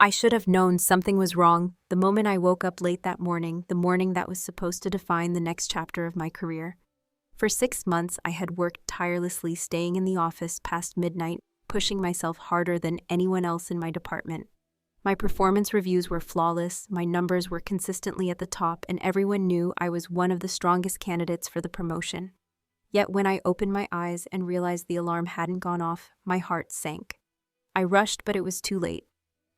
I should have known something was wrong the moment I woke up late that morning, the morning that was supposed to define the next chapter of my career. For 6 months, I had worked tirelessly, staying in the office past midnight, pushing myself harder than anyone else in my department. My performance reviews were flawless, my numbers were consistently at the top, and everyone knew I was one of the strongest candidates for the promotion. Yet when I opened my eyes and realized the alarm hadn't gone off, my heart sank. I rushed, but it was too late.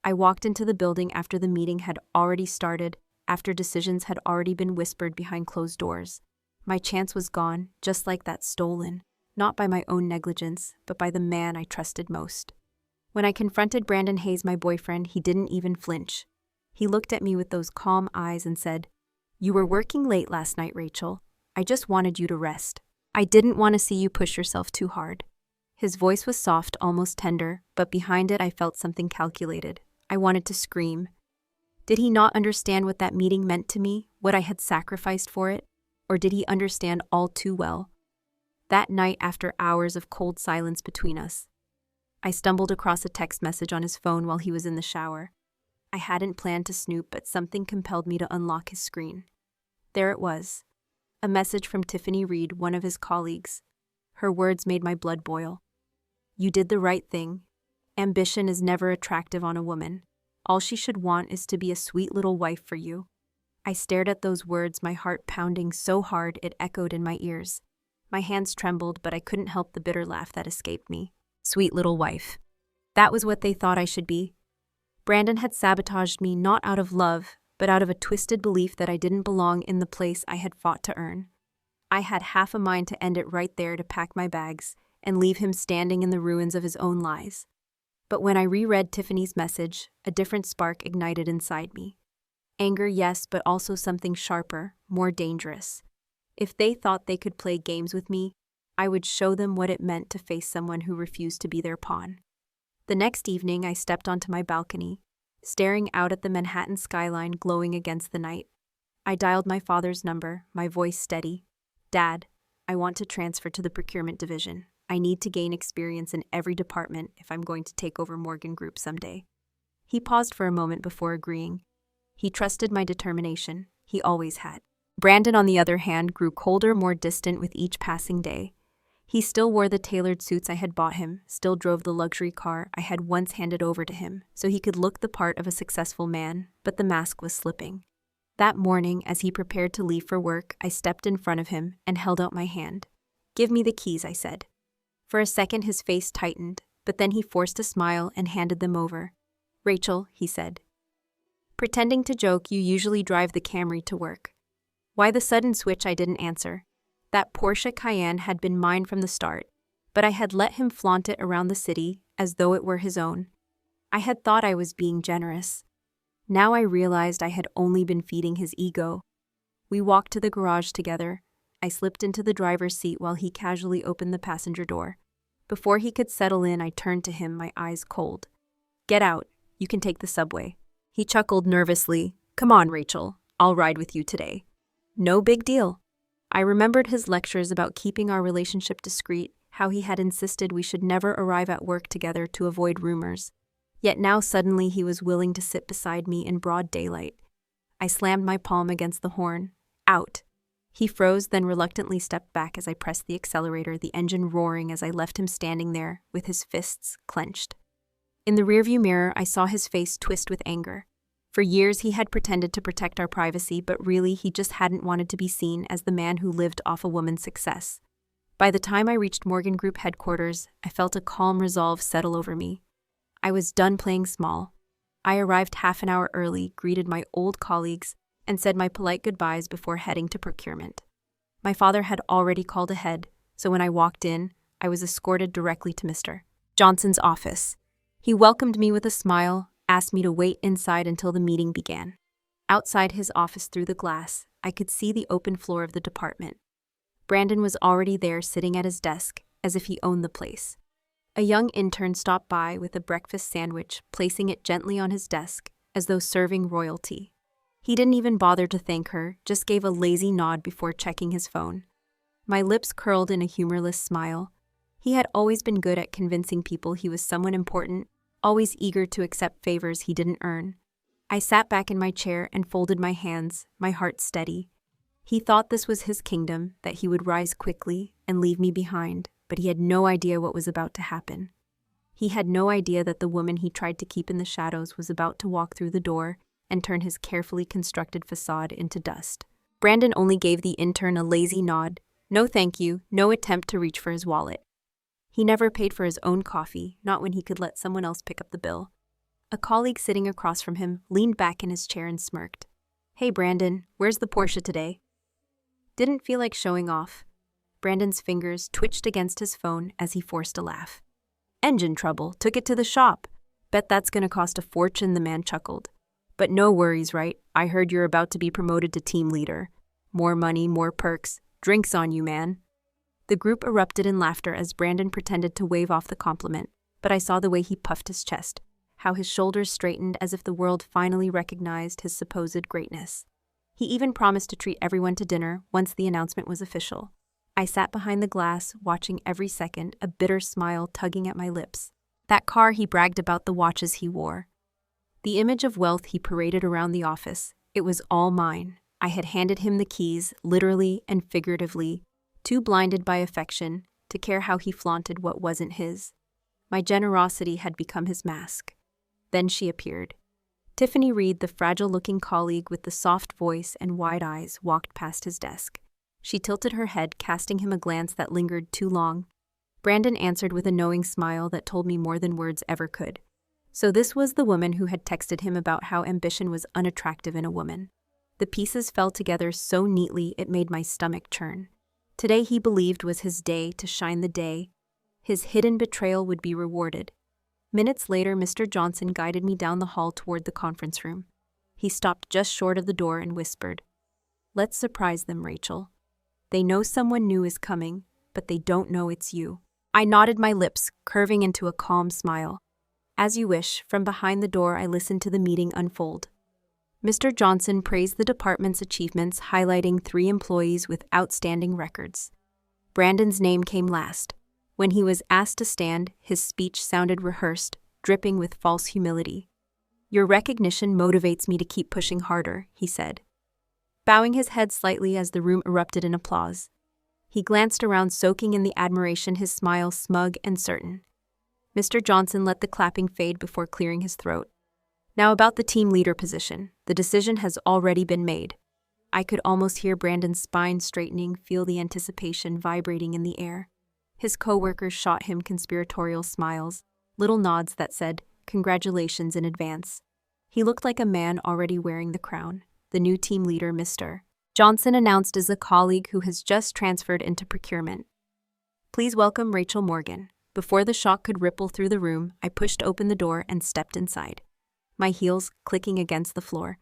I walked into the building after the meeting had already started, after decisions had already been whispered behind closed doors. My chance was gone, just like that, stolen, not by my own negligence, but by the man I trusted most. When I confronted Brandon Hayes, my boyfriend, he didn't even flinch. He looked at me with those calm eyes and said, "You were working late last night, Rachel. I just wanted you to rest. I didn't want to see you push yourself too hard." His voice was soft, almost tender, but behind it I felt something calculated. I wanted to scream. Did he not understand what that meeting meant to me, what I had sacrificed for it? Or did he understand all too well? That night, after hours of cold silence between us, I stumbled across a text message on his phone while he was in the shower. I hadn't planned to snoop, but something compelled me to unlock his screen. There it was, a message from Tiffany Reed, one of his colleagues. Her words made my blood boil. "You did the right thing. Ambition is never attractive on a woman. All she should want is to be a sweet little wife for you." I stared at those words, my heart pounding so hard it echoed in my ears. My hands trembled, but I couldn't help the bitter laugh that escaped me. Sweet little wife. That was what they thought I should be. Brandon had sabotaged me not out of love, but out of a twisted belief that I didn't belong in the place I had fought to earn. I had half a mind to end it right there, to pack my bags and leave him standing in the ruins of his own lies. But when I reread Tiffany's message, a different spark ignited inside me. Anger, yes, but also something sharper, more dangerous. If they thought they could play games with me, I would show them what it meant to face someone who refused to be their pawn. The next evening, I stepped onto my balcony, staring out at the Manhattan skyline glowing against the night. I dialed my father's number, my voice steady. "Dad, I want to transfer to the procurement division. I need to gain experience in every department if I'm going to take over Morgan Group someday." He paused for a moment before agreeing. He trusted my determination. He always had. Brandon, on the other hand, grew colder, more distant with each passing day. He still wore the tailored suits I had bought him, still drove the luxury car I had once handed over to him, so he could look the part of a successful man, but the mask was slipping. That morning, as he prepared to leave for work, I stepped in front of him and held out my hand. "Give me the keys," I said. For a second, his face tightened, but then he forced a smile and handed them over. "Rachel," he said. Pretending to joke, "You usually drive the Camry to work." Why the sudden switch, I didn't answer. That Porsche Cayenne had been mine from the start, but I had let him flaunt it around the city as though it were his own. I had thought I was being generous. Now I realized I had only been feeding his ego. We walked to the garage together. I slipped into the driver's seat while he casually opened the passenger door. Before he could settle in, I turned to him, my eyes cold. "Get out. You can take the subway." He chuckled nervously. "Come on, Rachel. I'll ride with you today." No big deal. I remembered his lectures about keeping our relationship discreet, how he had insisted we should never arrive at work together to avoid rumors. Yet now suddenly he was willing to sit beside me in broad daylight. I slammed my palm against the horn. "Out." He froze, then reluctantly stepped back as I pressed the accelerator, the engine roaring as I left him standing there with his fists clenched. In the rearview mirror, I saw his face twist with anger. For years, he had pretended to protect our privacy, but really, he just hadn't wanted to be seen as the man who lived off a woman's success. By the time I reached Morgan Group headquarters, I felt a calm resolve settle over me. I was done playing small. I arrived half an hour early, greeted my old colleagues, and said my polite goodbyes before heading to procurement. My father had already called ahead, so when I walked in, I was escorted directly to Mr. Johnson's office. He welcomed me with a smile, asked me to wait inside until the meeting began. Outside his office, through the glass, I could see the open floor of the department. Brandon was already there, sitting at his desk, as if he owned the place. A young intern stopped by with a breakfast sandwich, placing it gently on his desk, as though serving royalty. He didn't even bother to thank her, just gave a lazy nod before checking his phone. My lips curled in a humorless smile. He had always been good at convincing people he was someone important, always eager to accept favors he didn't earn. I sat back in my chair and folded my hands, my heart steady. He thought this was his kingdom, that he would rise quickly and leave me behind, but he had no idea what was about to happen. He had no idea that the woman he tried to keep in the shadows was about to walk through the door and turn his carefully constructed facade into dust. Brandon only gave the intern a lazy nod. No thank you, no attempt to reach for his wallet. He never paid for his own coffee, not when he could let someone else pick up the bill. A colleague sitting across from him leaned back in his chair and smirked. Hey Brandon, where's the Porsche today? Didn't feel like showing off. Brandon's fingers twitched against his phone as he forced a laugh. Engine trouble, took it to the shop. Bet that's gonna cost a fortune, the man chuckled. But no worries, right? I heard you're about to be promoted to team leader. More money, more perks. Drinks on you, man. The group erupted in laughter as Brandon pretended to wave off the compliment, but I saw the way he puffed his chest, how his shoulders straightened as if the world finally recognized his supposed greatness. He even promised to treat everyone to dinner once the announcement was official. I sat behind the glass, watching every second, a bitter smile tugging at my lips. That car, he bragged about, the watches he wore. The image of wealth he paraded around the office, it was all mine. I had handed him the keys, literally and figuratively, too blinded by affection to care how he flaunted what wasn't his. My generosity had become his mask. Then she appeared. Tiffany Reed, the fragile-looking colleague with the soft voice and wide eyes, walked past his desk. She tilted her head, casting him a glance that lingered too long. Brandon answered with a knowing smile that told me more than words ever could. So this was the woman who had texted him about how ambition was unattractive in a woman. The pieces fell together so neatly it made my stomach churn. Today he believed was his day to shine the day. His hidden betrayal would be rewarded. Minutes later, Mr. Dawson guided me down the hall toward the conference room. He stopped just short of the door and whispered, "Let's surprise them, Rachel. They know someone new is coming, but they don't know it's you." I nodded my lips, curving into a calm smile. As you wish, from behind the door I listened to the meeting unfold. Mr. Dawson praised the department's achievements, highlighting 3 employees with outstanding records. Brandon's name came last. When he was asked to stand, his speech sounded rehearsed, dripping with false humility. "Your recognition motivates me to keep pushing harder," he said, bowing his head slightly as the room erupted in applause. He glanced around, soaking in the admiration, his smile smug and certain. Mr. Dawson let the clapping fade before clearing his throat. "Now about the team leader position. The decision has already been made." I could almost hear Brandon's spine straightening, feel the anticipation vibrating in the air. His co-workers shot him conspiratorial smiles, little nods that said, "Congratulations in advance." He looked like a man already wearing the crown. The new team leader, Mr. Dawson announced as a colleague who has just transferred into procurement. "Please welcome Rachel Morgan." Before the shock could ripple through the room, I pushed open the door and stepped inside, my heels clicking against the floor.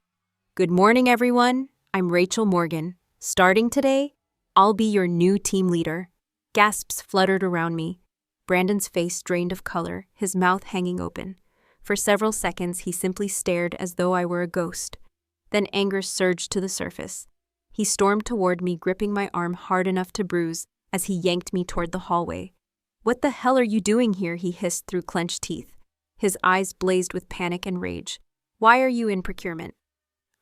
"Good morning, everyone. I'm Rachel Morgan. Starting today, I'll be your new team leader." Gasps fluttered around me. Brandon's face drained of color, his mouth hanging open. For several seconds, he simply stared as though I were a ghost. Then anger surged to the surface. He stormed toward me, gripping my arm hard enough to bruise as he yanked me toward the hallway. "What the hell are you doing here?" he hissed through clenched teeth. His eyes blazed with panic and rage. "Why are you in procurement?"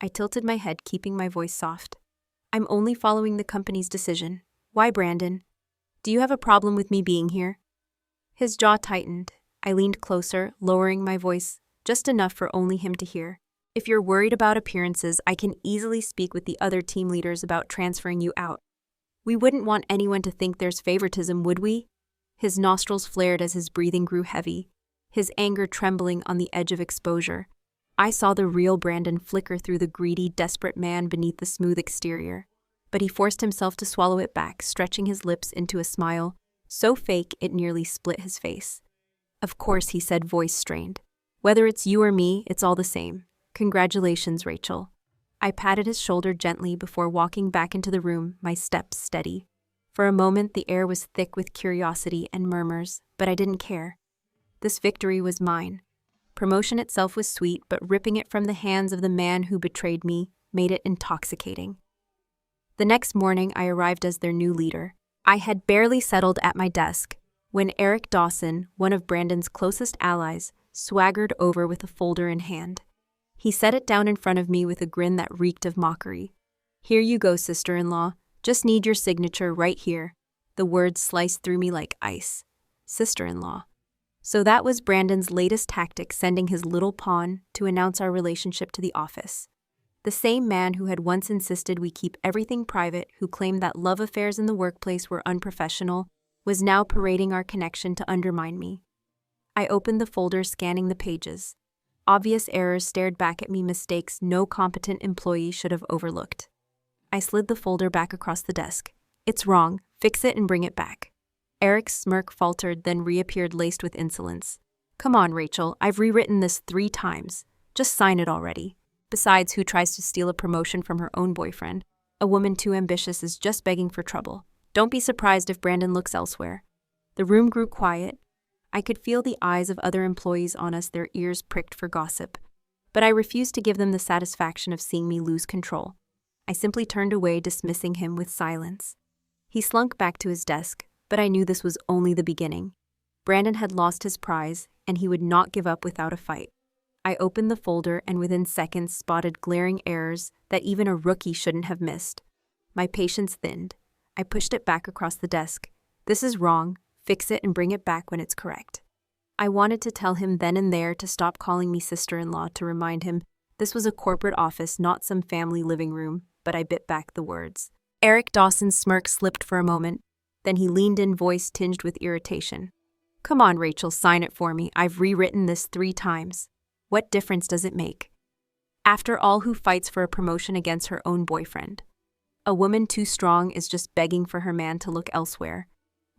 I tilted my head, keeping my voice soft. "I'm only following the company's decision." "Why, Brandon? Do you have a problem with me being here?" His jaw tightened. I leaned closer, lowering my voice just enough for only him to hear. "If you're worried about appearances, I can easily speak with the other team leaders about transferring you out. We wouldn't want anyone to think there's favoritism, would we?" His nostrils flared as his breathing grew heavy, his anger trembling on the edge of exposure. I saw the real Brandon flicker through the greedy, desperate man beneath the smooth exterior. But he forced himself to swallow it back, stretching his lips into a smile so fake it nearly split his face. "Of course," he said, voice strained. "Whether it's you or me, it's all the same. Congratulations, Rachel." I patted his shoulder gently before walking back into the room, my steps steady. For a moment, the air was thick with curiosity and murmurs, but I didn't care. This victory was mine. Promotion itself was sweet, but ripping it from the hands of the man who betrayed me made it intoxicating. The next morning, I arrived as their new leader. I had barely settled at my desk when Eric Dawson, one of Brandon's closest allies, swaggered over with a folder in hand. He set it down in front of me with a grin that reeked of mockery. "Here you go, sister-in-law. Just need your signature right here." The words sliced through me like ice. Sister-in-law. So that was Brandon's latest tactic, sending his little pawn to announce our relationship to the office. The same man who had once insisted we keep everything private, who claimed that love affairs in the workplace were unprofessional, was now parading our connection to undermine me. I opened the folder, scanning the pages. Obvious errors stared back at me, mistakes no competent employee should have overlooked. I slid the folder back across the desk. "It's wrong. Fix it and bring it back." Eric's smirk faltered, then reappeared, laced with insolence. "Come on, Rachel. I've rewritten this 3 times. Just sign it already. Besides, who tries to steal a promotion from her own boyfriend? A woman too ambitious is just begging for trouble. Don't be surprised if Brandon looks elsewhere." The room grew quiet. I could feel the eyes of other employees on us, their ears pricked for gossip. But I refused to give them the satisfaction of seeing me lose control. I simply turned away, dismissing him with silence. He slunk back to his desk, but I knew this was only the beginning. Brandon had lost his prize, and he would not give up without a fight. I opened the folder and within seconds spotted glaring errors that even a rookie shouldn't have missed. My patience thinned. I pushed it back across the desk. "This is wrong. Fix it and bring it back when it's correct." I wanted to tell him then and there to stop calling me sister-in-law, to remind him this was a corporate office, not some family living room, but I bit back the words. Eric Dawson's smirk slipped for a moment. Then he leaned in, voice tinged with irritation. "Come on, Rachel, sign it for me. I've rewritten this 3 times. What difference does it make? After all, who fights for a promotion against her own boyfriend? A woman too strong is just begging for her man to look elsewhere."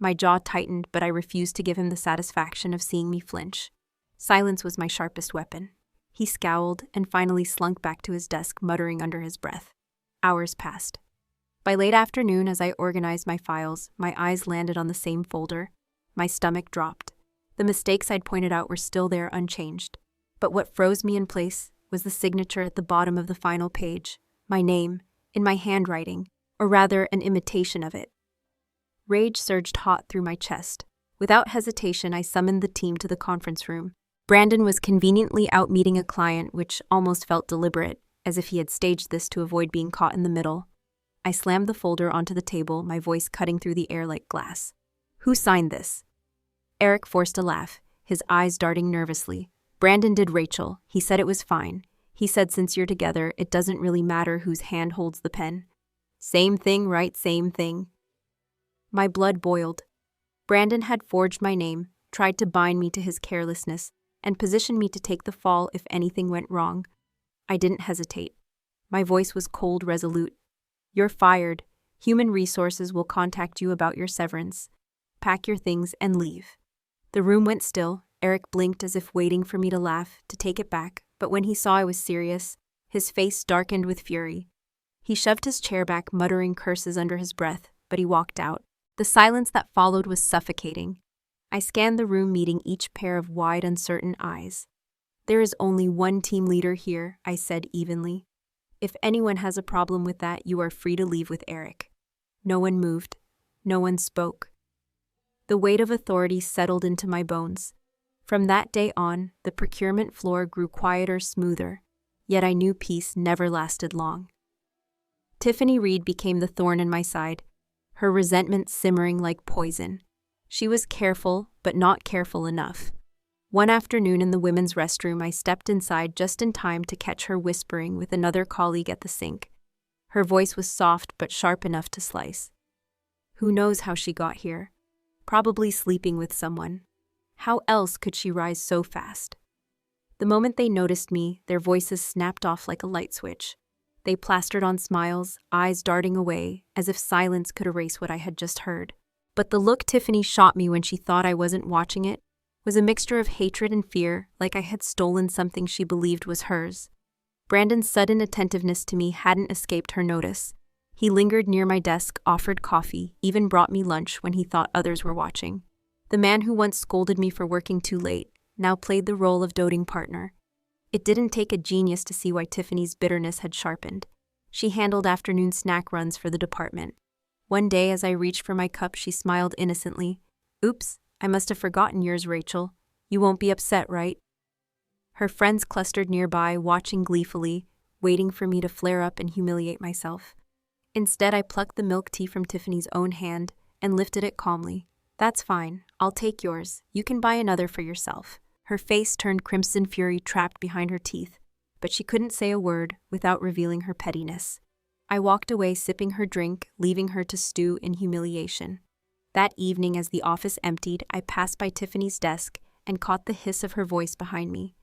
My jaw tightened, but I refused to give him the satisfaction of seeing me flinch. Silence was my sharpest weapon. He scowled and finally slunk back to his desk, muttering under his breath. Hours passed. By late afternoon, as I organized my files, my eyes landed on the same folder. My stomach dropped. The mistakes I'd pointed out were still there, unchanged. But what froze me in place was the signature at the bottom of the final page. My name, in my handwriting, or rather an imitation of it. Rage surged hot through my chest. Without hesitation, I summoned the team to the conference room. Brandon was conveniently out meeting a client, which almost felt deliberate, as if he had staged this to avoid being caught in the middle. I slammed the folder onto the table, my voice cutting through the air like glass. "Who signed this?" Eric forced a laugh, his eyes darting nervously. "Brandon did, Rachel. He said it was fine. He said since you're together, it doesn't really matter whose hand holds the pen." "Same thing, right? Same thing." My blood boiled. Brandon had forged my name, tried to bind me to his carelessness, and positioned me to take the fall if anything went wrong. I didn't hesitate. My voice was cold, resolute. "You're fired. Human Resources will contact you about your severance. Pack your things and leave." The room went still. Eric blinked as if waiting for me to laugh, to take it back, but when he saw I was serious, his face darkened with fury. He shoved his chair back, muttering curses under his breath, but he walked out. The silence that followed was suffocating. I scanned the room, meeting each pair of wide, uncertain eyes. "There is only one team leader here," I said evenly. "If anyone has a problem with that, you are free to leave with Eric." No one moved. No one spoke. The weight of authority settled into my bones. From that day on, the procurement floor grew quieter, smoother, yet I knew peace never lasted long. Tiffany Reed became the thorn in my side, her resentment simmering like poison. She was careful, but not careful enough. One afternoon in the women's restroom, I stepped inside just in time to catch her whispering with another colleague at the sink. Her voice was soft but sharp enough to slice. Who knows how she got here? Probably sleeping with someone. How else could she rise so fast? The moment they noticed me, their voices snapped off like a light switch. They plastered on smiles, eyes darting away, as if silence could erase what I had just heard. But the look Tiffany shot me when she thought I wasn't watching it was a mixture of hatred and fear, like I had stolen something she believed was hers. Brandon's sudden attentiveness to me hadn't escaped her notice. He lingered near my desk, offered coffee, even brought me lunch when he thought others were watching. The man who once scolded me for working too late now played the role of doting partner. It didn't take a genius to see why Tiffany's bitterness had sharpened. She handled afternoon snack runs for the department. One day, as I reached for my cup, she smiled innocently. "Oops, I must have forgotten yours, Rachel. You won't be upset, right?" Her friends clustered nearby, watching gleefully, waiting for me to flare up and humiliate myself. Instead, I plucked the milk tea from Tiffany's own hand and lifted it calmly. "That's fine. I'll take yours. You can buy another for yourself." Her face turned crimson fury trapped behind her teeth, but she couldn't say a word without revealing her pettiness. I walked away sipping her drink, leaving her to stew in humiliation. That evening, as the office emptied, I passed by Tiffany's desk and caught the hiss of her voice behind me.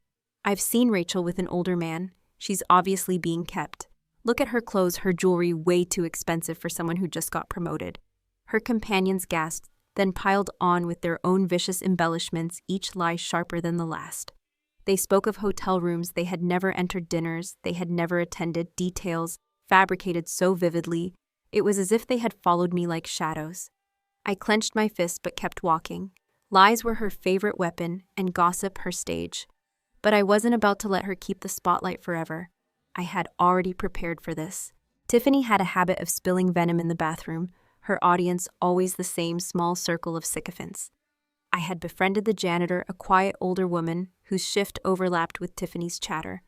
"I've seen Rachel with an older man. She's obviously being kept. Look at her clothes, her jewelry way too expensive for someone who just got promoted." Her companions gasped, then piled on with their own vicious embellishments, each lie sharper than the last. They spoke of hotel rooms they had never entered, dinners they had never attended, details fabricated so vividly, it was as if they had followed me like shadows. I clenched my fist but kept walking. Lies were her favorite weapon, and gossip her stage. But I wasn't about to let her keep the spotlight forever. I had already prepared for this. Tiffany had a habit of spilling venom in the bathroom, her audience always the same small circle of sycophants. I had befriended the janitor, a quiet older woman whose shift overlapped with Tiffany's chatter.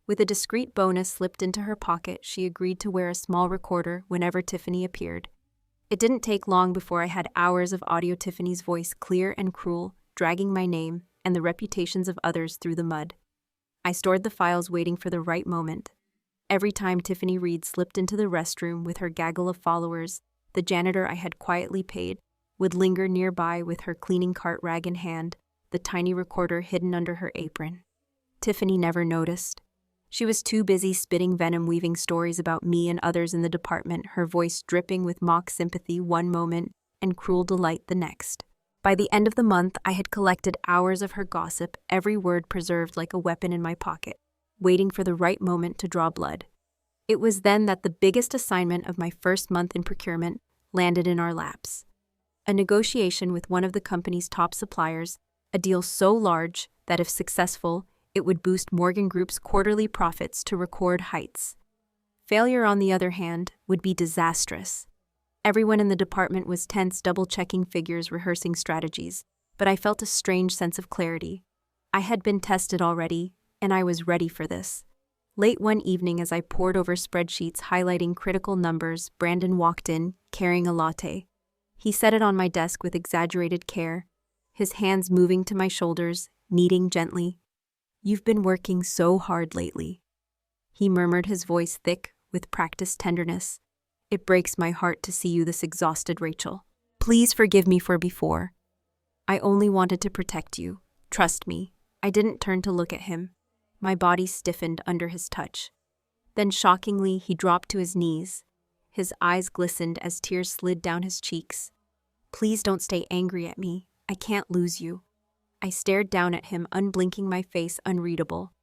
With a discreet bonus slipped into her pocket, she agreed to wear a small recorder whenever Tiffany appeared. It didn't take long before I had hours of audio, Tiffany's voice clear and cruel, dragging my name and the reputations of others through the mud. I stored the files, waiting for the right moment. Every time Tiffany Reed slipped into the restroom with her gaggle of followers, the janitor I had quietly paid would linger nearby with her cleaning cart rag in hand, the tiny recorder hidden under her apron. Tiffany never noticed. She was too busy spitting venom, weaving stories about me and others in the department, her voice dripping with mock sympathy one moment and cruel delight the next. By the end of the month, I had collected hours of her gossip, every word preserved like a weapon in my pocket, waiting for the right moment to draw blood. It was then that the biggest assignment of my first month in procurement landed in our laps. A negotiation with one of the company's top suppliers, a deal so large that if successful, it would boost Morgan Group's quarterly profits to record heights. Failure, on the other hand, would be disastrous. Everyone in the department was tense, double-checking figures, rehearsing strategies, but I felt a strange sense of clarity. I had been tested already, and I was ready for this. Late one evening, as I pored over spreadsheets highlighting critical numbers, Brandon walked in, carrying a latte. He set it on my desk with exaggerated care, his hands moving to my shoulders, kneading gently. "You've been working so hard lately," he murmured, his voice thick with practiced tenderness. "It breaks my heart to see you this exhausted, Rachel. Please forgive me for before. I only wanted to protect you. Trust me." I didn't turn to look at him. My body stiffened under his touch. Then shockingly, he dropped to his knees. His eyes glistened as tears slid down his cheeks. "Please don't stay angry at me. I can't lose you." I stared down at him, unblinking, my face unreadable.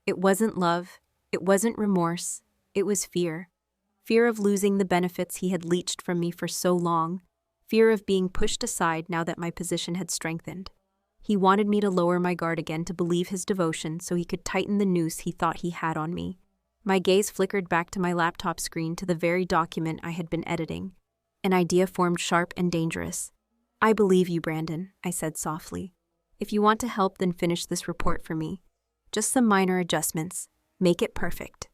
It wasn't love. It wasn't remorse. It was fear. Fear of losing the benefits he had leached from me for so long. Fear of being pushed aside now that my position had strengthened. He wanted me to lower my guard again, to believe his devotion so he could tighten the noose he thought he had on me. My gaze flickered back to my laptop screen, to the very document I had been editing. An idea formed, sharp and dangerous. "I believe you, Brandon," I said softly. "If you want to help, then finish this report for me. Just some minor adjustments. Make it perfect."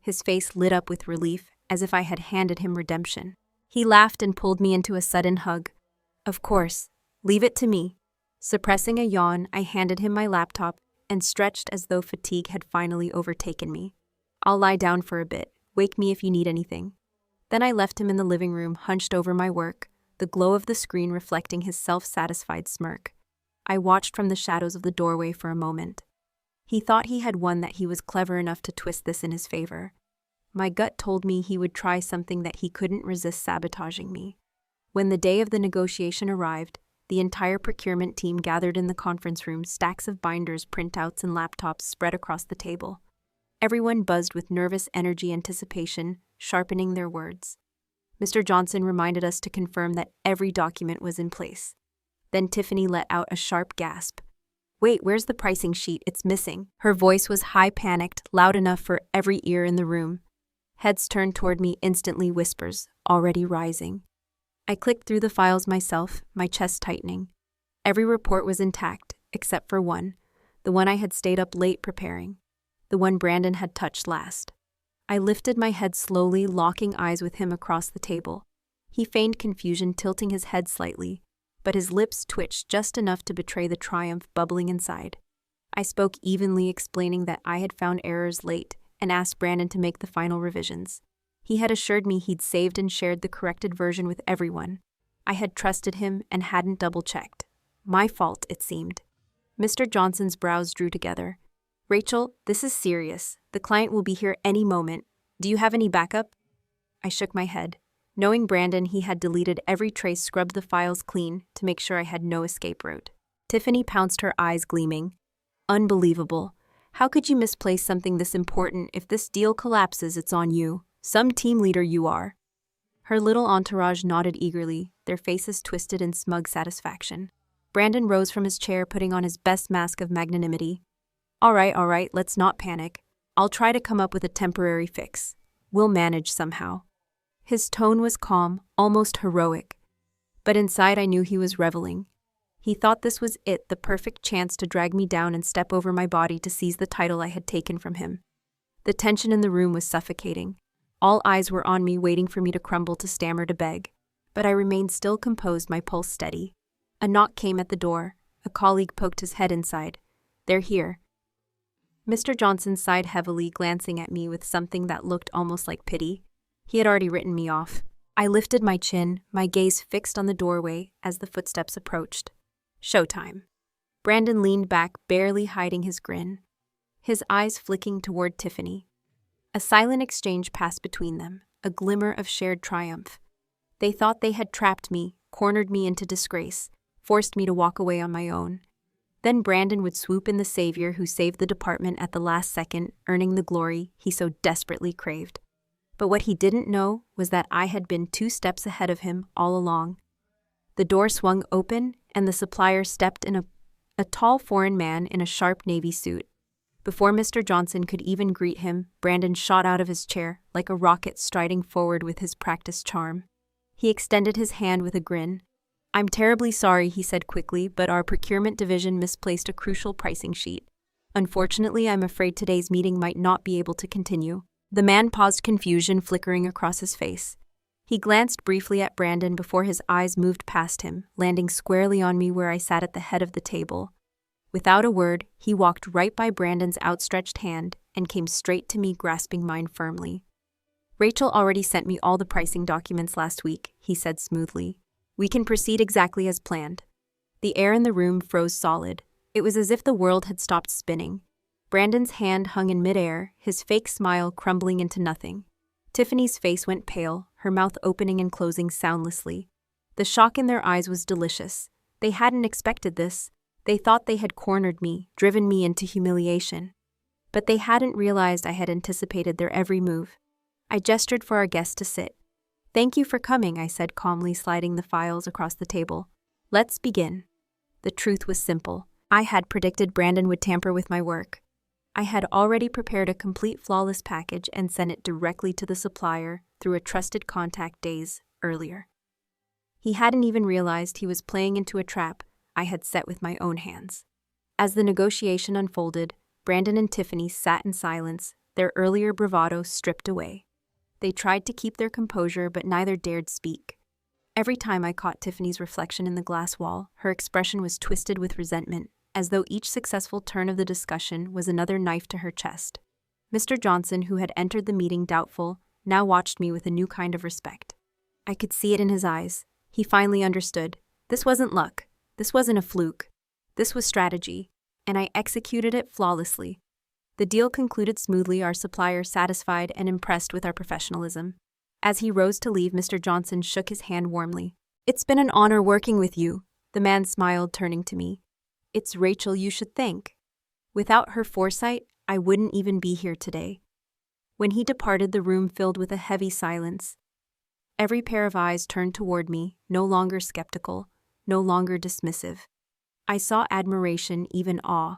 His face lit up with relief, as if I had handed him redemption. He laughed and pulled me into a sudden hug. "Of course. Leave it to me." Suppressing a yawn, I handed him my laptop and stretched as though fatigue had finally overtaken me. "I'll lie down for a bit. Wake me if you need anything." Then I left him in the living room, hunched over my work, the glow of the screen reflecting his self-satisfied smirk. I watched from the shadows of the doorway for a moment. He thought he had won, that he was clever enough to twist this in his favor. My gut told me he would try something that he couldn't resist, sabotaging me. When the day of the negotiation arrived, the entire procurement team gathered in the conference room, stacks of binders, printouts, and laptops spread across the table. Everyone buzzed with nervous energy, anticipation, sharpening their words. Mr. Johnson reminded us to confirm that every document was in place. Then Tiffany let out a sharp gasp. "Wait, where's the pricing sheet? It's missing." Her voice was high, panicked, loud enough for every ear in the room. Heads turned toward me instantly, whispers already rising. I clicked through the files myself, my chest tightening. Every report was intact, except for one, the one I had stayed up late preparing, the one Brandon had touched last. I lifted my head slowly, locking eyes with him across the table. He feigned confusion, tilting his head slightly, but his lips twitched just enough to betray the triumph bubbling inside. I spoke evenly, explaining that I had found errors late and asked Brandon to make the final revisions. He had assured me he'd saved and shared the corrected version with everyone. I had trusted him and hadn't double-checked. My fault, it seemed. Mr. Johnson's brows drew together. "Rachel, this is serious. The client will be here any moment. Do you have any backup?" I shook my head. Knowing Brandon, he had deleted every trace, scrubbed the files clean to make sure I had no escape route. Tiffany pounced, her eyes gleaming. "Unbelievable. How could you misplace something this important? If this deal collapses, it's on you. Some team leader you are." Her little entourage nodded eagerly, their faces twisted in smug satisfaction. Brandon rose from his chair, putting on his best mask of magnanimity. All right, let's not panic. I'll try to come up with a temporary fix. We'll manage somehow." His tone was calm, almost heroic. But inside I knew he was reveling. He thought this was it, the perfect chance to drag me down and step over my body to seize the title I had taken from him. The tension in the room was suffocating. All eyes were on me, waiting for me to crumble, to stammer, to beg. But I remained still, composed, my pulse steady. A knock came at the door. A colleague poked his head inside. "They're here." Mr. Johnson sighed heavily, glancing at me with something that looked almost like pity. He had already written me off. I lifted my chin, my gaze fixed on the doorway as the footsteps approached. Showtime. Brandon leaned back, barely hiding his grin, his eyes flicking toward Tiffany. A silent exchange passed between them, a glimmer of shared triumph. They thought they had trapped me, cornered me into disgrace, forced me to walk away on my own. Then Brandon would swoop in, the savior who saved the department at the last second, earning the glory he so desperately craved. But what he didn't know was that I had been 2 steps ahead of him all along. The door swung open, and the supplier stepped in, a tall foreign man in a sharp navy suit. Before Mr. Johnson could even greet him, Brandon shot out of his chair, like a rocket striding forward with his practiced charm. He extended his hand with a grin. "I'm terribly sorry," he said quickly, "but our procurement division misplaced a crucial pricing sheet. Unfortunately, I'm afraid today's meeting might not be able to continue." The man paused, confusion flickering across his face. He glanced briefly at Brandon before his eyes moved past him, landing squarely on me where I sat at the head of the table. Without a word, he walked right by Brandon's outstretched hand and came straight to me, grasping mine firmly. "Rachel already sent me all the pricing documents last week," he said smoothly. "We can proceed exactly as planned." The air in the room froze solid. It was as if the world had stopped spinning. Brandon's hand hung in midair, his fake smile crumbling into nothing. Tiffany's face went pale, her mouth opening and closing soundlessly. The shock in their eyes was delicious. They hadn't expected this. They thought they had cornered me, driven me into humiliation. But they hadn't realized I had anticipated their every move. I gestured for our guest to sit. "Thank you for coming," I said calmly, sliding the files across the table. "Let's begin." The truth was simple. I had predicted Brandon would tamper with my work. I had already prepared a complete flawless package and sent it directly to the supplier through a trusted contact days earlier. He hadn't even realized he was playing into a trap I had set with my own hands. As the negotiation unfolded, Brandon and Tiffany sat in silence, their earlier bravado stripped away. They tried to keep their composure, but neither dared speak. Every time I caught Tiffany's reflection in the glass wall, her expression was twisted with resentment, as though each successful turn of the discussion was another knife to her chest. Mr. Johnson, who had entered the meeting doubtful, now watched me with a new kind of respect. I could see it in his eyes. He finally understood. This wasn't luck. This wasn't a fluke. This was strategy, and I executed it flawlessly. The deal concluded smoothly, our supplier satisfied and impressed with our professionalism. As he rose to leave, Mr. Johnson shook his hand warmly. "It's been an honor working with you," the man smiled, turning to me. "It's Rachel you should thank. Without her foresight, I wouldn't even be here today." When he departed, the room filled with a heavy silence. Every pair of eyes turned toward me, no longer skeptical, no longer dismissive. I saw admiration, even awe.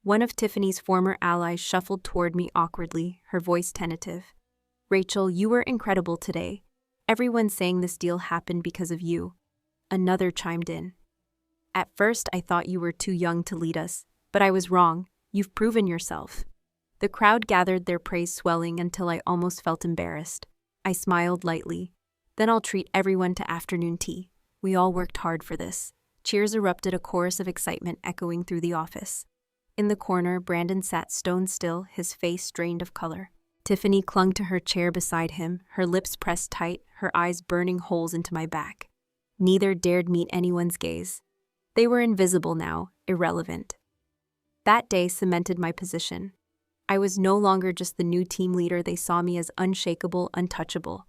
One of Tiffany's former allies shuffled toward me awkwardly, her voice tentative. "Rachel, you were incredible today. Everyone's saying this deal happened because of you." Another chimed in. "At first, I thought you were too young to lead us, But I was wrong. You've proven yourself. The crowd gathered, their praise swelling until I almost felt embarrassed. I smiled lightly. Then I'll treat everyone to afternoon tea. We all worked hard for this. Cheers erupted, a chorus of excitement echoing through the office. In the corner, Brandon sat stone still, his face drained of color. Tiffany clung to her chair beside him, her lips pressed tight, her eyes burning holes into my back. Neither dared meet anyone's gaze. They were invisible now, irrelevant. That day cemented my position. I was no longer just the new team leader. They saw me as unshakable, untouchable.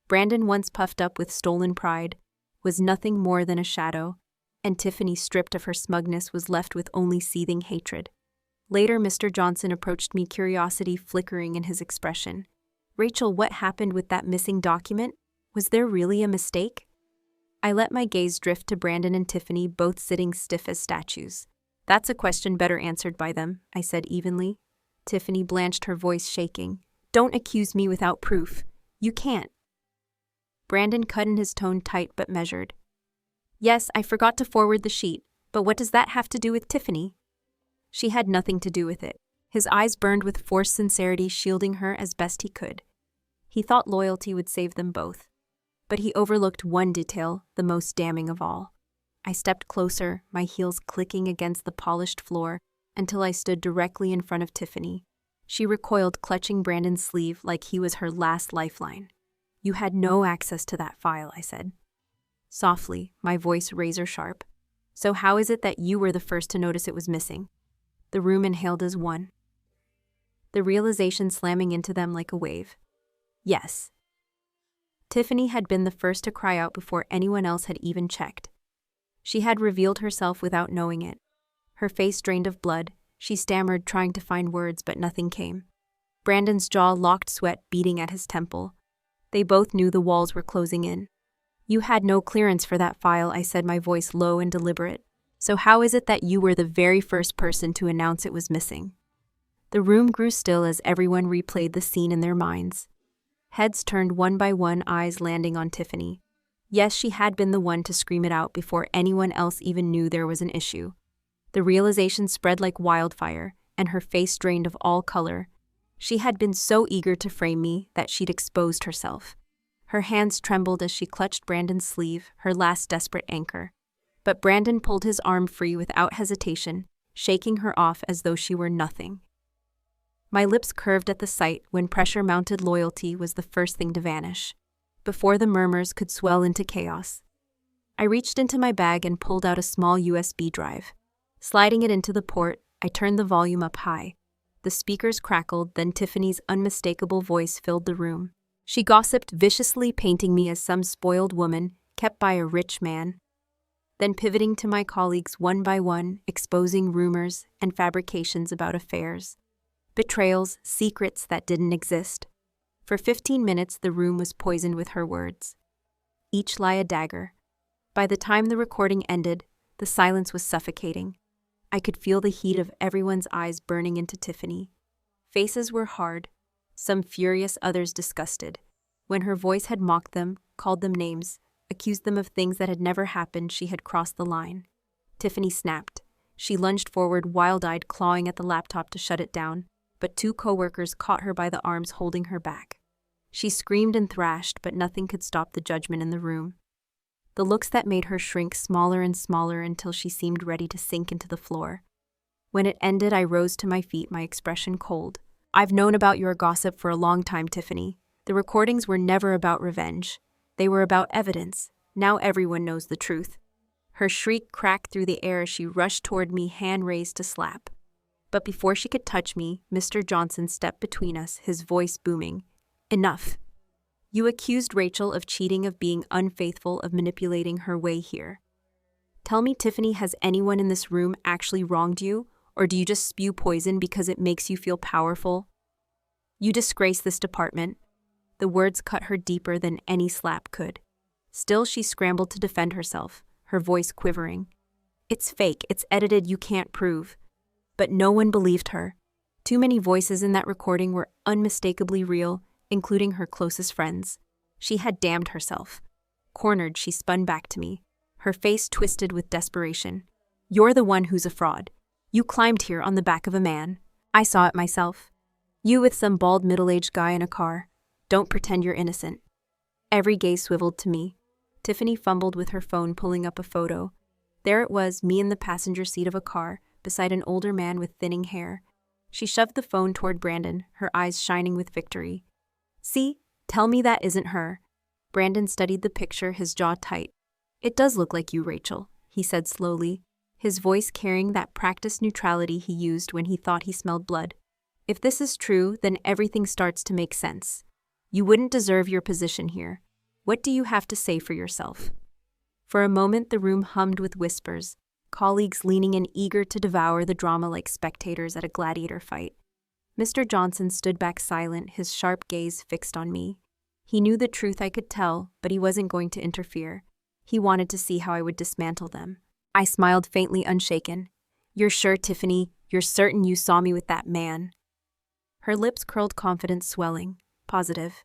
Brandon, once puffed up with stolen pride, was nothing more than a shadow, and Tiffany, stripped of her smugness, was left with only seething hatred. Later, Mr. Dawson approached me, curiosity flickering in his expression. "Rachel, what happened with that missing document? Was there really a mistake?" I let my gaze drift to Brandon and Tiffany, both sitting stiff as statues. "That's a question better answered by them," I said evenly. Tiffany blanched, her voice shaking. "Don't accuse me without proof. You can't." Brandon cut in, his tone tight but measured. "Yes, I forgot to forward the sheet, but what does that have to do with Tiffany?" She had nothing to do with it. His eyes burned with forced sincerity, shielding her as best he could. He thought loyalty would save them both. But he overlooked one detail, the most damning of all. I stepped closer, my heels clicking against the polished floor, until I stood directly in front of Tiffany. She recoiled, clutching Brandon's sleeve like he was her last lifeline. "You had no access to that file," I said. Softly, my voice razor sharp. "So how is it that you were the first to notice it was missing?" The room inhaled as one, the realization slamming into them like a wave. Yes. Tiffany had been the first to cry out before anyone else had even checked. She had revealed herself without knowing it. Her face drained of blood, she stammered, trying to find words, but nothing came. Brandon's jaw locked, sweat beating at his temple. They both knew the walls were closing in. "You had no clearance for that file," I said, my voice low and deliberate. "So how is it that you were the very first person to announce it was missing?" The room grew still as everyone replayed the scene in their minds. Heads turned one by one, eyes landing on Tiffany. Yes, she had been the one to scream it out before anyone else even knew there was an issue. The realization spread like wildfire, and her face drained of all color. She had been so eager to frame me that she'd exposed herself. Her hands trembled as she clutched Brandon's sleeve, her last desperate anchor. But Brandon pulled his arm free without hesitation, shaking her off as though she were nothing. My lips curved at the sight. When pressure mounted, loyalty was the first thing to vanish, before the murmurs could swell into chaos. I reached into my bag and pulled out a small USB drive. Sliding it into the port, I turned the volume up high. The speakers crackled, then Tiffany's unmistakable voice filled the room. She gossiped viciously, painting me as some spoiled woman, kept by a rich man. Then pivoting to my colleagues one by one, exposing rumors and fabrications about affairs. Betrayals, secrets that didn't exist. For 15 minutes, the room was poisoned with her words. Each lie a dagger. By the time the recording ended, the silence was suffocating. I could feel the heat of everyone's eyes burning into Tiffany. Faces were hard, some furious, others disgusted. When her voice had mocked them, called them names, accused them of things that had never happened, she had crossed the line. Tiffany snapped. She lunged forward, wild-eyed, clawing at the laptop to shut it down, but 2 coworkers caught her by the arms, holding her back. She screamed and thrashed, but nothing could stop the judgment in the room. The looks that made her shrink smaller and smaller until she seemed ready to sink into the floor. When it ended, I rose to my feet, my expression cold. "I've known about your gossip for a long time, Tiffany. The recordings were never about revenge. They were about evidence. Now everyone knows the truth." Her shriek cracked through the air as she rushed toward me, hand raised to slap. But before she could touch me, Mr. Dawson stepped between us, his voice booming. "Enough. You accused Rachel of cheating, of being unfaithful, of manipulating her way here. Tell me, Tiffany, has anyone in this room actually wronged you, or do you just spew poison because it makes you feel powerful? You disgrace this department." The words cut her deeper than any slap could. Still, she scrambled to defend herself, her voice quivering. "It's fake, it's edited, you can't prove." But no one believed her. Too many voices in that recording were unmistakably real, including her closest friends. She had damned herself. Cornered, she spun back to me, her face twisted with desperation. "You're the one who's a fraud. You climbed here on the back of a man. I saw it myself. You with some bald middle-aged guy in a car. Don't pretend you're innocent. Every gaze swiveled to me. Tiffany fumbled with her phone, pulling up a photo. There it was, me in the passenger seat of a car, beside an older man with thinning hair. She shoved the phone toward Brandon, her eyes shining with victory. See? Tell me that isn't her. Brandon studied the picture, his jaw tight. It does look like you, Rachel, he said slowly, his voice carrying that practiced neutrality he used when he thought he smelled blood. If this is true, then everything starts to make sense. You wouldn't deserve your position here. What do you have to say for yourself? For a moment, the room hummed with whispers, colleagues leaning in eager to devour the drama like spectators at a gladiator fight. Mr. Johnson stood back silent, his sharp gaze fixed on me. He knew the truth I could tell, but he wasn't going to interfere. He wanted to see how I would dismantle them. I smiled faintly, unshaken. You're sure, Tiffany? You're certain you saw me with that man? Her lips curled, confidence swelling. Positive.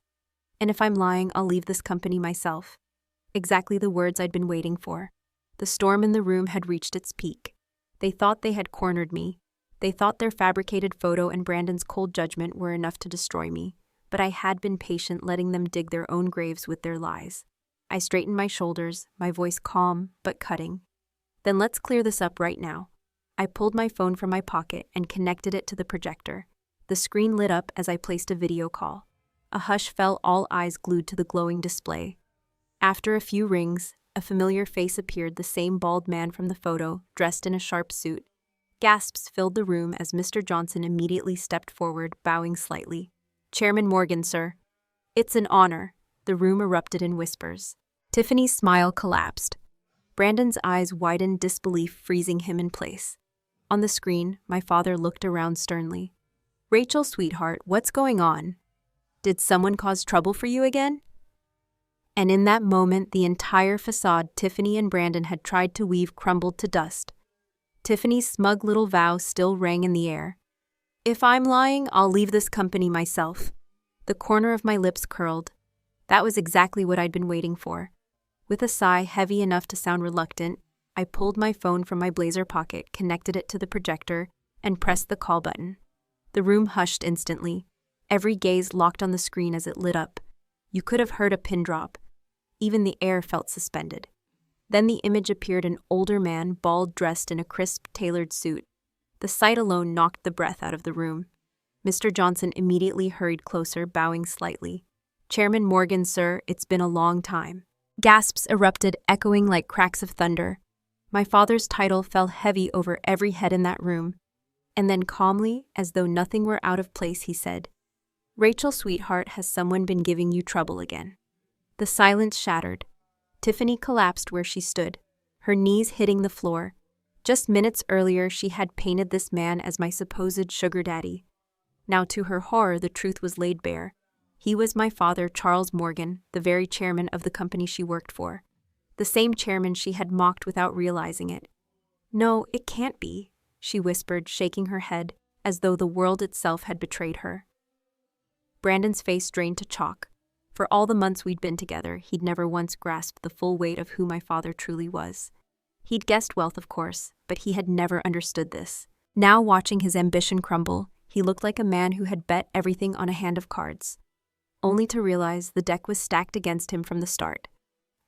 And if I'm lying, I'll leave this company myself. Exactly the words I'd been waiting for. The storm in the room had reached its peak. They thought they had cornered me. They thought their fabricated photo and Brandon's cold judgment were enough to destroy me. But I had been patient, letting them dig their own graves with their lies. I straightened my shoulders, my voice calm but cutting. Then let's clear this up right now. I pulled my phone from my pocket and connected it to the projector. The screen lit up as I placed a video call. A hush fell, all eyes glued to the glowing display. After a few rings, a familiar face appeared, the same bald man from the photo, dressed in a sharp suit. Gasps filled the room as Mr. Johnson immediately stepped forward, bowing slightly. Chairman Morgan, sir. It's an honor. The room erupted in whispers. Tiffany's smile collapsed. Brandon's eyes widened, disbelief freezing him in place. On the screen, my father looked around sternly. Rachel, sweetheart, what's going on? Did someone cause trouble for you again? And in that moment, the entire facade Tiffany and Brandon had tried to weave crumbled to dust. Tiffany's smug little vow still rang in the air. If I'm lying, I'll leave this company myself. The corner of my lips curled. That was exactly what I'd been waiting for. With a sigh heavy enough to sound reluctant, I pulled my phone from my blazer pocket, connected it to the projector, and pressed the call button. The room hushed instantly. Every gaze locked on the screen as it lit up. You could have heard a pin drop. Even the air felt suspended. Then the image appeared, an older man, bald, dressed in a crisp, tailored suit. The sight alone knocked the breath out of the room. Mr. Johnson immediately hurried closer, bowing slightly. Chairman Morgan, sir, it's been a long time. Gasps erupted, echoing like cracks of thunder. My father's title fell heavy over every head in that room. And then calmly, as though nothing were out of place, he said, Rachel, sweetheart, has someone been giving you trouble again? The silence shattered. Tiffany collapsed where she stood, her knees hitting the floor. Just minutes earlier, she had painted this man as my supposed sugar daddy. Now, to her horror, the truth was laid bare. He was my father, Charles Morgan, the very chairman of the company she worked for. The same chairman she had mocked without realizing it. No, it can't be, she whispered, shaking her head, as though the world itself had betrayed her. Brandon's face drained to chalk. For all the months we'd been together, he'd never once grasped the full weight of who my father truly was. He'd guessed wealth, of course, but he had never understood this. Now, watching his ambition crumble, he looked like a man who had bet everything on a hand of cards, only to realize the deck was stacked against him from the start.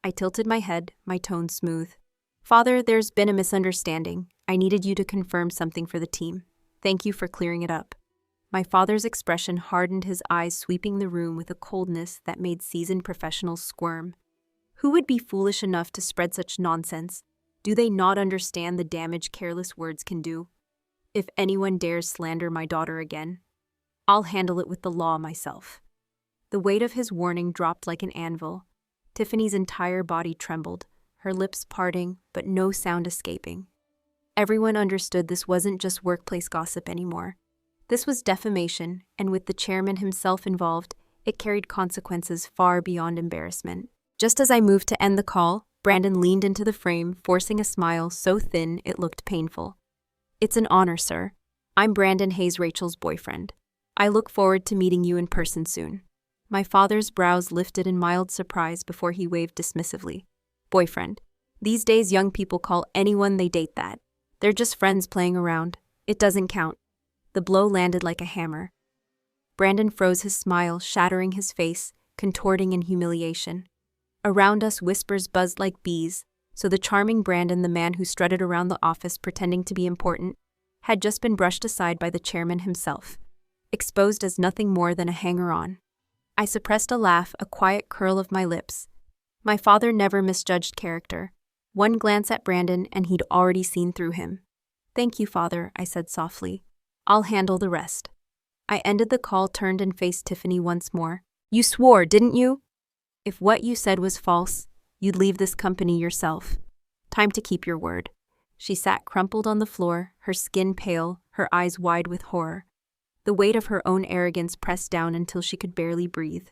I tilted my head, my tone smooth. Father, there's been a misunderstanding. I needed you to confirm something for the team. Thank you for clearing it up. My father's expression hardened, his eyes sweeping the room with a coldness that made seasoned professionals squirm. Who would be foolish enough to spread such nonsense? Do they not understand the damage careless words can do? If anyone dares slander my daughter again, I'll handle it with the law myself. The weight of his warning dropped like an anvil. Tiffany's entire body trembled, her lips parting, but no sound escaping. Everyone understood this wasn't just workplace gossip anymore. This was defamation, and with the chairman himself involved, it carried consequences far beyond embarrassment. Just as I moved to end the call, Brandon leaned into the frame, forcing a smile so thin it looked painful. It's an honor, sir. I'm Brandon Hayes, Rachel's boyfriend. I look forward to meeting you in person soon. My father's brows lifted in mild surprise before he waved dismissively. Boyfriend. These days, young people call anyone they date that. They're just friends playing around. It doesn't count. The blow landed like a hammer. Brandon froze his smile, shattering his face, contorting in humiliation. Around us, whispers buzzed like bees, so the charming Brandon, the man who strutted around the office pretending to be important, had just been brushed aside by the chairman himself, exposed as nothing more than a hanger-on. I suppressed a laugh, a quiet curl of my lips. My father never misjudged character. One glance at Brandon and he'd already seen through him. "Thank you, father," I said softly. "I'll handle the rest." I ended the call, turned and faced Tiffany once more. "You swore, didn't you? If what you said was false, you'd leave this company yourself. Time to keep your word." She sat crumpled on the floor, her skin pale, her eyes wide with horror. The weight of her own arrogance pressed down until she could barely breathe.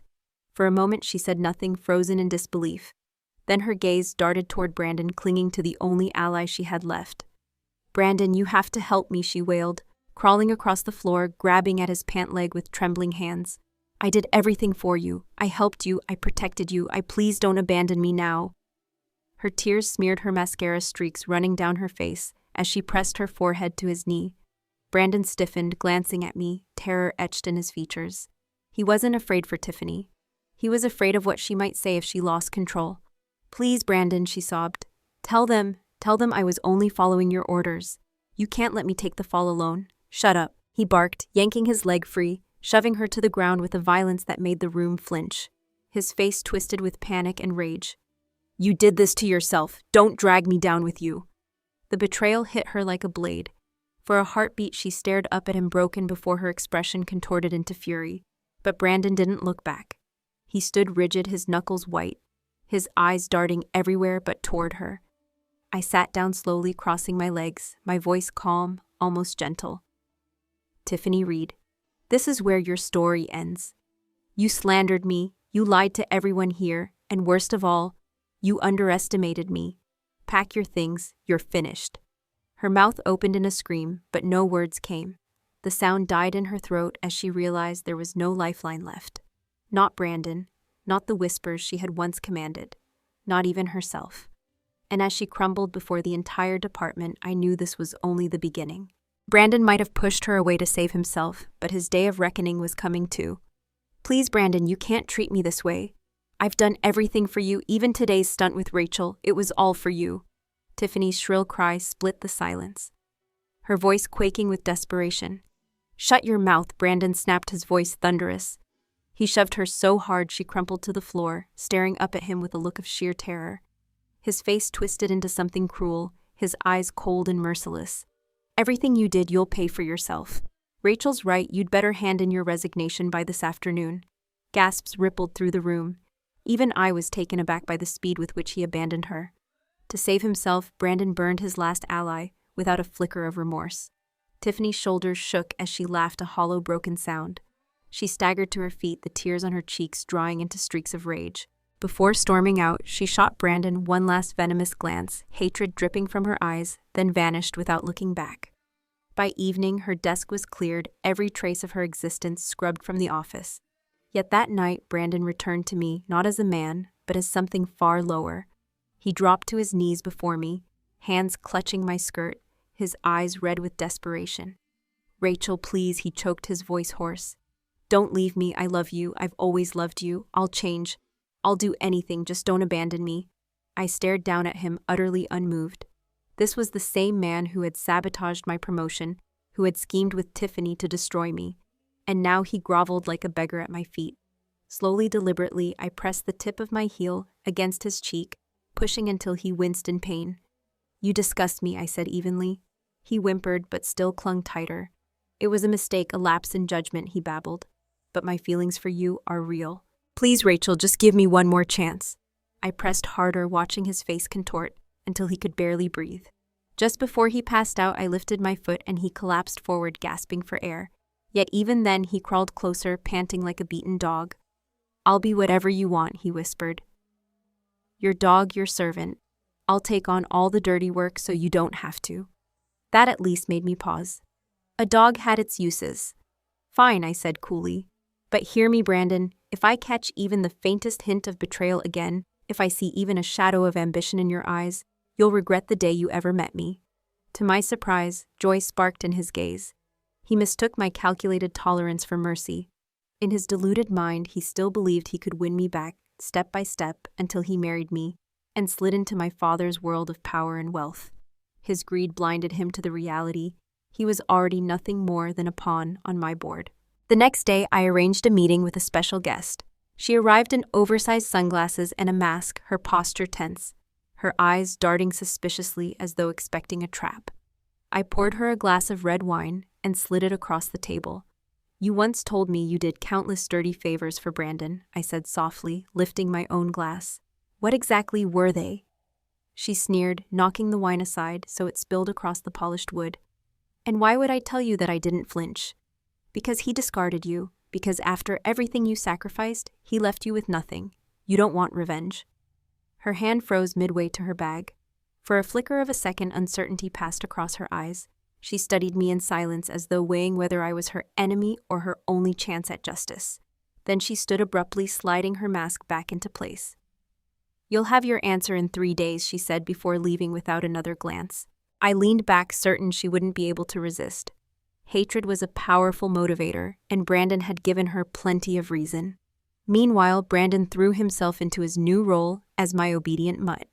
For a moment she said nothing, frozen in disbelief. Then her gaze darted toward Brandon, clinging to the only ally she had left. "Brandon, you have to help me," she wailed, crawling across the floor, grabbing at his pant leg with trembling hands. "I did everything for you. I helped you. I protected you. Please don't abandon me now." Her tears smeared her mascara streaks running down her face as she pressed her forehead to his knee. Brandon stiffened, glancing at me, terror etched in his features. He wasn't afraid for Tiffany. He was afraid of what she might say if she lost control. "Please, Brandon," she sobbed. Tell them I was only following your orders. You can't let me take the fall alone." "Shut up," he barked, yanking his leg free, shoving her to the ground with a violence that made the room flinch. His face twisted with panic and rage. "You did this to yourself. Don't drag me down with you." The betrayal hit her like a blade. For a heartbeat she stared up at him, broken before her expression contorted into fury. But Brandon didn't look back. He stood rigid, his knuckles white, his eyes darting everywhere but toward her. I sat down slowly, crossing my legs, my voice calm, almost gentle. "Tiffany Reed, this is where your story ends. You slandered me, you lied to everyone here, and worst of all, you underestimated me. Pack your things, you're finished." Her mouth opened in a scream, but no words came. The sound died in her throat as she realized there was no lifeline left. Not Brandon, not the whispers she had once commanded, not even herself. And as she crumbled before the entire department, I knew this was only the beginning. Brandon might have pushed her away to save himself, but his day of reckoning was coming too. "Please, Brandon, you can't treat me this way. I've done everything for you, even today's stunt with Rachel. It was all for you." Tiffany's shrill cry split the silence, her voice quaking with desperation. "Shut your mouth," Brandon snapped, his voice thunderous. He shoved her so hard she crumpled to the floor, staring up at him with a look of sheer terror. His face twisted into something cruel, his eyes cold and merciless. "Everything you did, you'll pay for yourself. Rachel's right, you'd better hand in your resignation by this afternoon." Gasps rippled through the room. Even I was taken aback by the speed with which he abandoned her. To save himself, Brandon burned his last ally, without a flicker of remorse. Tiffany's shoulders shook as she laughed, a hollow, broken sound. She staggered to her feet, the tears on her cheeks drying into streaks of rage. Before storming out, she shot Brandon one last venomous glance, hatred dripping from her eyes, then vanished without looking back. By evening, her desk was cleared, every trace of her existence scrubbed from the office. Yet that night, Brandon returned to me, not as a man, but as something far lower. He dropped to his knees before me, hands clutching my skirt, his eyes red with desperation. "Rachel, please," he choked, his voice hoarse. "Don't leave me. I love you. I've always loved you. I'll change. I'll do anything. Just don't abandon me." I stared down at him, utterly unmoved. This was the same man who had sabotaged my promotion, who had schemed with Tiffany to destroy me, and now he groveled like a beggar at my feet. Slowly, deliberately, I pressed the tip of my heel against his cheek, pushing until he winced in pain. "You disgust me," I said evenly. He whimpered, but still clung tighter. "It was a mistake, a lapse in judgment," he babbled. "But my feelings for you are real. Please, Rachel, just give me one more chance." I pressed harder, watching his face contort, until he could barely breathe. Just before he passed out, I lifted my foot and he collapsed forward, gasping for air. Yet even then, he crawled closer, panting like a beaten dog. "I'll be whatever you want," he whispered. "Your dog, your servant. I'll take on all the dirty work so you don't have to." That at least made me pause. A dog had its uses. "Fine," I said coolly. "But hear me, Brandon. If I catch even the faintest hint of betrayal again, if I see even a shadow of ambition in your eyes, you'll regret the day you ever met me." To my surprise, joy sparked in his gaze. He mistook my calculated tolerance for mercy. In his deluded mind, he still believed he could win me back, step by step, until he married me and slid into my father's world of power and wealth. His greed blinded him to the reality. He was already nothing more than a pawn on my board. The next day, I arranged a meeting with a special guest. She arrived in oversized sunglasses and a mask, her posture tense, her eyes darting suspiciously as though expecting a trap. I poured her a glass of red wine and slid it across the table. "You once told me you did countless dirty favors for Brandon," I said softly, lifting my own glass. "What exactly were they?" She sneered, knocking the wine aside so it spilled across the polished wood. "And why would I tell you that I didn't flinch? Because he discarded you, because after everything you sacrificed, he left you with nothing. You don't want revenge." Her hand froze midway to her bag. For a flicker of a second, uncertainty passed across her eyes. She studied me in silence as though weighing whether I was her enemy or her only chance at justice. Then she stood abruptly, sliding her mask back into place. "You'll have your answer in 3 days," she said before leaving without another glance. I leaned back, certain she wouldn't be able to resist. Hatred was a powerful motivator, and Brandon had given her plenty of reason. Meanwhile, Brandon threw himself into his new role as my obedient mutt.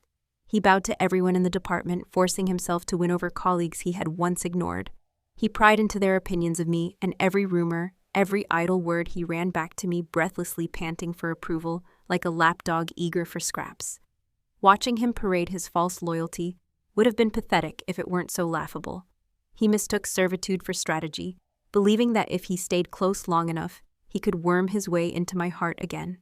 He bowed to everyone in the department, forcing himself to win over colleagues he had once ignored. He pried into their opinions of me, and every rumor, every idle word he ran back to me, breathlessly panting for approval, like a lapdog eager for scraps. Watching him parade his false loyalty would have been pathetic if it weren't so laughable. He mistook servitude for strategy, believing that if he stayed close long enough, he could worm his way into my heart again.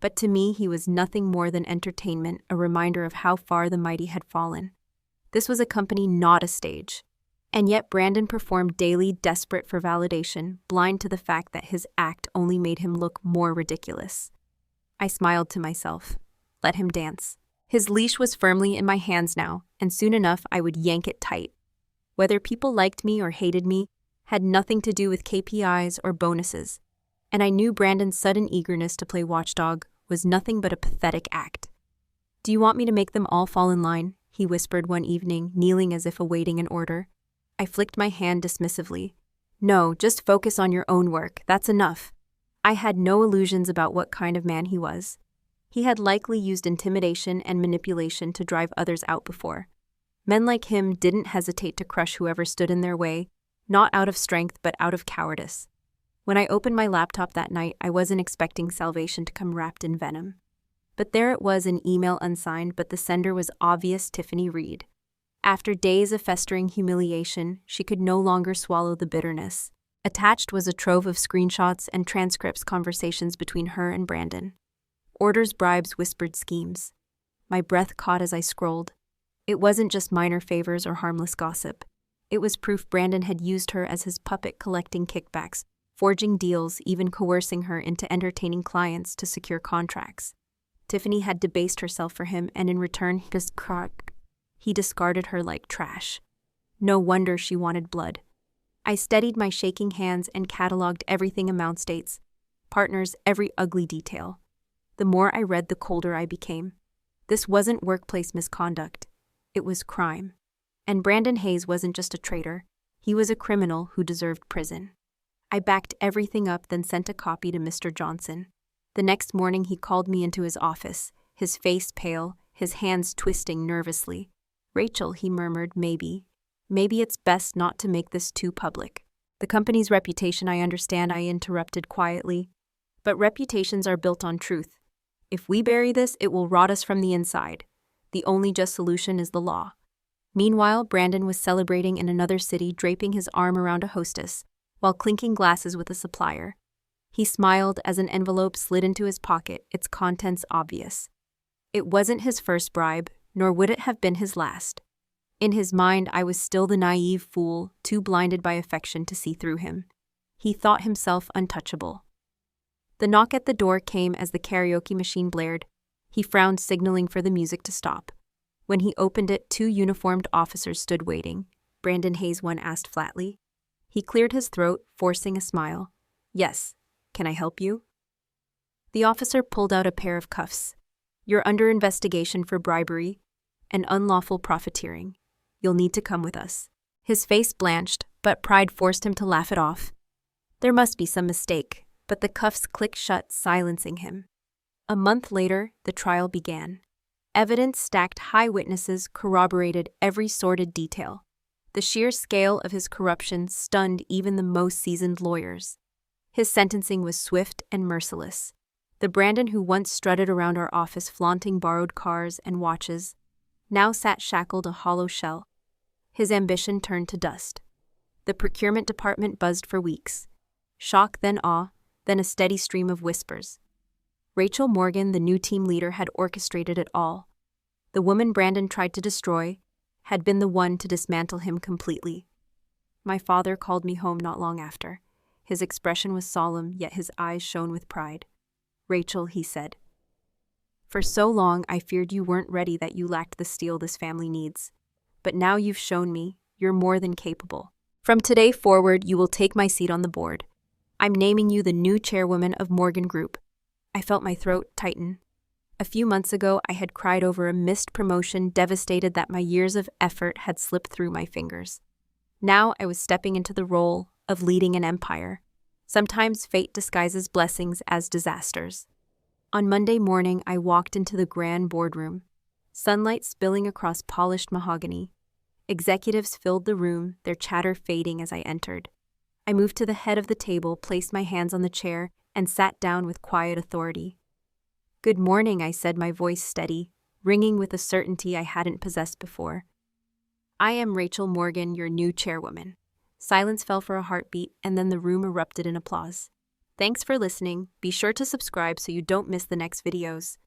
But to me, he was nothing more than entertainment, a reminder of how far the mighty had fallen. This was a company, not a stage. And yet Brandon performed daily, desperate for validation, blind to the fact that his act only made him look more ridiculous. I smiled to myself. Let him dance. His leash was firmly in my hands now, and soon enough I would yank it tight. Whether people liked me or hated me had nothing to do with KPIs or bonuses, and I knew Brandon's sudden eagerness to play watchdog was nothing but a pathetic act. "Do you want me to make them all fall in line?" he whispered one evening, kneeling as if awaiting an order. I flicked my hand dismissively. "No, just focus on your own work, that's enough." I had no illusions about what kind of man he was. He had likely used intimidation and manipulation to drive others out before. Men like him didn't hesitate to crush whoever stood in their way, not out of strength but out of cowardice. When I opened my laptop that night, I wasn't expecting salvation to come wrapped in venom. But there it was, an email unsigned, but the sender was obvious: Tiffany Reed. After days of festering humiliation, she could no longer swallow the bitterness. Attached was a trove of screenshots and transcripts, conversations between her and Brandon. Orders, bribes, whispered schemes. My breath caught as I scrolled. It wasn't just minor favors or harmless gossip. It was proof Brandon had used her as his puppet, collecting kickbacks, forging deals, even coercing her into entertaining clients to secure contracts. Tiffany had debased herself for him, and in return, he discarded her like trash. No wonder she wanted blood. I steadied my shaking hands and cataloged everything: amount, dates, partners, every ugly detail. The more I read, the colder I became. This wasn't workplace misconduct. It was crime. And Brandon Hayes wasn't just a traitor. He was a criminal who deserved prison. I backed everything up, then sent a copy to Mr. Johnson. The next morning he called me into his office, his face pale, his hands twisting nervously. "Rachel," he murmured, maybe it's best not to make this too public." "The company's reputation, I understand," I interrupted quietly. "But reputations are built on truth. If we bury this, it will rot us from the inside. The only just solution is the law." Meanwhile, Brandon was celebrating in another city, draping his arm around a hostess, while clinking glasses with a supplier. He smiled as an envelope slid into his pocket, its contents obvious. It wasn't his first bribe, nor would it have been his last. In his mind, I was still the naive fool, too blinded by affection to see through him. He thought himself untouchable. The knock at the door came as the karaoke machine blared. He frowned, signaling for the music to stop. When he opened it, 2 uniformed officers stood waiting. "Brandon Hayes," one asked flatly. He cleared his throat, forcing a smile. "Yes. Can I help you?" The officer pulled out a pair of cuffs. "You're under investigation for bribery and unlawful profiteering. You'll need to come with us." His face blanched, but pride forced him to laugh it off. There must be some mistake, but the cuffs clicked shut, silencing him. A month later, the trial began. Evidence stacked high, witnesses corroborated every sordid detail. The sheer scale of his corruption stunned even the most seasoned lawyers. His sentencing was swift and merciless. The Brandon who once strutted around our office flaunting borrowed cars and watches now sat shackled, a hollow shell. His ambition turned to dust. The procurement department buzzed for weeks. Shock, then awe, then a steady stream of whispers. Rachel Morgan, the new team leader, had orchestrated it all. The woman Brandon tried to destroy had been the one to dismantle him completely. My father called me home not long after. His expression was solemn, yet his eyes shone with pride. "Rachel," he said, "for so long I feared you weren't ready, that you lacked the steel this family needs. But now you've shown me you're more than capable. From today forward, you will take my seat on the board. I'm naming you the new chairwoman of Morgan Group." I felt my throat tighten. A few months ago, I had cried over a missed promotion, devastated that my years of effort had slipped through my fingers. Now I was stepping into the role of leading an empire. Sometimes fate disguises blessings as disasters. On Monday morning, I walked into the grand boardroom, sunlight spilling across polished mahogany. Executives filled the room, their chatter fading as I entered. I moved to the head of the table, placed my hands on the chair, and sat down with quiet authority. "Good morning," I said, my voice steady, ringing with a certainty I hadn't possessed before. "I am Rachel Morgan, your new chairwoman." Silence fell for a heartbeat, and then the room erupted in applause. Thanks for listening. Be sure to subscribe so you don't miss the next videos.